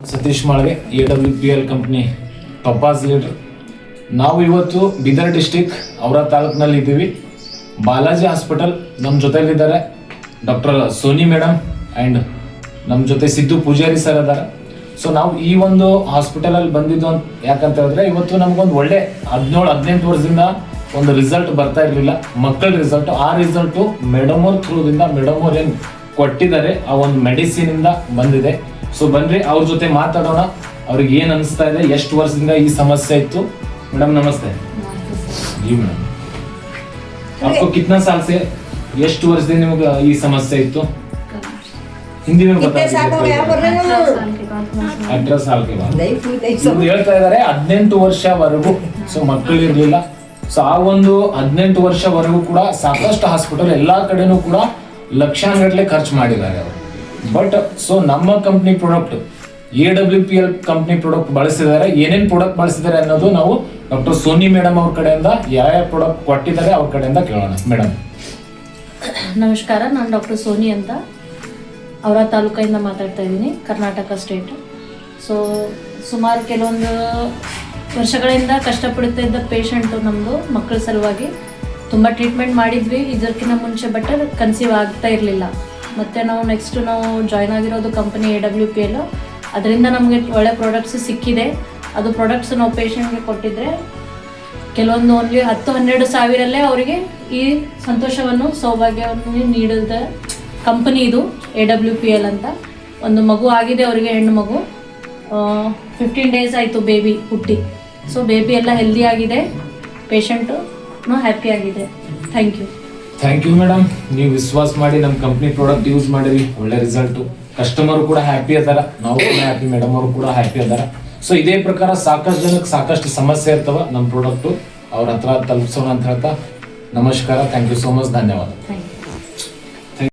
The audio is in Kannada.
Satish Malge AWPL company topaz leader. ನಾವು ಇವತ್ತು ಬೀದರ್ ಡಿಸ್ಟಿಕ್ ಔರಾ ತಾಲೂಕಿನಲ್ಲಿ ಇದ್ದೀವಿ. ಬಾಲಾಜಿ ಹಾಸ್ಪಿಟಲ್ ನಮ್ಮ ಜೊತೆಲಿದ್ದಾರೆ ಡಾಕ್ಟರ್ ಸೋನಿ ಮೇಡಮ್ ಆ್ಯಂಡ್ ನಮ್ಮ ಜೊತೆ ಸಿದ್ದು ಪೂಜಾರಿ ಸರ್ ಅದಾರ. ಸೊ ನಾವು ಈ ಒಂದು ಹಾಸ್ಪಿಟಲಲ್ಲಿ ಬಂದಿದ್ದು ಅಂತ ಯಾಕಂತ ಹೇಳಿದ್ರೆ ಇವತ್ತು ನಮಗೊಂದು ಒಳ್ಳೆ 17-18 ವರ್ಷದಿಂದ ಒಂದು ರಿಸಲ್ಟ್ ಬರ್ತಾ ಇರಲಿಲ್ಲ, ಮಕ್ಕಳ ರಿಸಲ್ಟ್. ಆ ರಿಸಲ್ಟು ಮೇಡಮ್ ಅವ್ರ ಥ್ರೂದಿಂದ ಮೇಡಮ್ ಅವ್ರು ಏನು ಕೊಟ್ಟಿದ್ದಾರೆ ಆ ಒಂದು ಮೆಡಿಸಿನ್ ಇಂದ ಬಂದಿದೆ. ಸೊ ಬನ್ರಿ ಅವ್ರ ಜೊತೆ ಮಾತಾಡೋಣ. ಅವ್ರಿಗೆ ಏನು ಅನಿಸ್ತಾ ಇದೆ, ಎಷ್ಟು ವರ್ಷದಿಂದ ಈ ಸಮಸ್ಯೆ ಇತ್ತು. ಮೇಡಮ್ ನಮಸ್ತೆ. जी मैडम, आपको कितना साल से, ಎಷ್ಟು ವರ್ಷದಿಂದ ನಿಮಗೆ ಈ ಸಮಸ್ಯೆ ಇತ್ತು? ಹಿಂದಿ में बता दीजिए. 18 साल के बाद ಇವ್ರು ಹೇಳ್ತಾ ಇದ್ದಾರೆ 18 ವರ್ಷವರೆಗೂ ಸೊ ಮಕ್ಕಳು ಇರಲಿಲ್ಲ. ಸೊ ಆ ಒಂದು 18 ವರ್ಷವರೆಗೂ ಕೂಡ ಸಾಕಷ್ಟು ಹಾಸ್ಪಿಟಲ್ ಎಲ್ಲಾ ಕಡೆನೂ ಕೂಡ ಲಕ್ಷಾನುಗಟ್ಟಲೆ ಖರ್ಚು ಮಾಡಿದ್ದಾರೆ ಅವರು. ಬಟ್ ಸೊ ನಮ್ಮ company product AWPL company product ಬಳಸಿದ್ದಾರೆ. ಏನೇನು ಪ್ರಾಡಕ್ಟ್ ಬಳಸಿದ್ದಾರೆ ಅನ್ನೋದು ನಾವು ಡಾಕ್ಟರ್ ಸೋನಿ ಮೇಡಮ್ ಅವ್ರ ಕಡೆಯಿಂದ ಯಾವ ಪ್ರಾಡಕ್ಟ್ ಕೊಟ್ಟಿದ್ದಾರೆ ಅವ್ರ ಕಡೆಯಿಂದ ಕೇಳೋಣ. ಮೇಡಮ್ ನಮಸ್ಕಾರ, ನಾನು ಡಾಕ್ಟರ್ ಸೋನಿ ಅಂತ ಔರಾ ತಾಲೂಕಿಂದ ಮಾತಾಡ್ತಾ ಇದ್ದೀನಿ, ಕರ್ನಾಟಕ ಸ್ಟೇಟ್. ಸೊ ಸುಮಾರು ಕೆಲವೊಂದು ವರ್ಷಗಳಿಂದ ಕಷ್ಟಪಡುತ್ತಾ ಇದ್ದ ಪೇಷಂಟು ನಮ್ಮದು ಮಕ್ಕಳ ಸಲುವಾಗಿ ತುಂಬ ಟ್ರೀಟ್ಮೆಂಟ್ ಮಾಡಿದ್ವಿ ಇದಕ್ಕಿಂತ ಮುಂಚೆ. ಬಟ್ ಕನ್ಸೀವ್ ಆಗ್ತಾ ಇರಲಿಲ್ಲ. ಮತ್ತು ನಾವು ನೆಕ್ಸ್ಟು ನಾವು ಜಾಯ್ನ್ ಆಗಿರೋದು ಕಂಪನಿ AWPL. ಅದರಿಂದ ನಮಗೆ ಒಳ್ಳೆ ಪ್ರಾಡಕ್ಟ್ಸ್ ಸಿಕ್ಕಿದೆ. ಅದು ಪ್ರಾಡಕ್ಟ್ಸ್ ನಾವು ಪೇಷಂಟ್ಗೆ ಕೊಟ್ಟಿದ್ರೆ ಕೆಲವೊಂದು ಓನ್ಲಿ 10-12 ಸಾವಿರಲ್ಲೇ ಅವರಿಗೆ ಈ ಸಂತೋಷವನ್ನು ಸೌಭಾಗ್ಯವನ್ನು ನೀಡಿದ ಕಂಪನಿ ಇದು AWPL ಅಂತ. ಒಂದು ಮಗು ಆಗಿದೆ ಅವರಿಗೆ, ಹೆಣ್ಣು ಮಗು. 15 ಡೇಸ್ ಆಯಿತು ಬೇಬಿ ಹುಟ್ಟಿ. ಸೊ ಬೇಬಿ ಎಲ್ಲ ಹೆಲ್ದಿ ಆಗಿದೆ, ಪೇಷಂಟು ಹ್ಯಾಪಿ ಆಗಿದೆ. Thank you madam. ನೀವು ವಿಶ್ವಾಸ ಮಾಡಿ ನಮ್ಮ ಕಂಪ್ನಿ ಪ್ರಾಡಕ್ಟ್ ಯೂಸ್ ಮಾಡಿರಿ, ಒಳ್ಳೆ ರಿಸಲ್ಟು. ಕಸ್ಟಮರು ಕೂಡ ಹ್ಯಾಪಿ ಅದಾರ, ನಾವು ಕೂಡ ಹ್ಯಾಪಿ, ಮೇಡಮ್ ಅವರು ಕೂಡ ಹ್ಯಾಪಿ ಅದಾರ. ಸೊ ಇದೇ ಪ್ರಕಾರ ಸಾಕಷ್ಟು ಜನಕ್ಕೆ ಸಾಕಷ್ಟು ಸಮಸ್ಯೆ ಇರ್ತವ, ನಮ್ಮ ಪ್ರಾಡಕ್ಟು ಅವ್ರ ಹತ್ರ ತಲುಪಿಸೋಣ ಅಂತ ಹೇಳ್ತಾ ನಮಸ್ಕಾರ. ಥ್ಯಾಂಕ್ ಯು ಸೋ ಮಚ್, ಧನ್ಯವಾದ.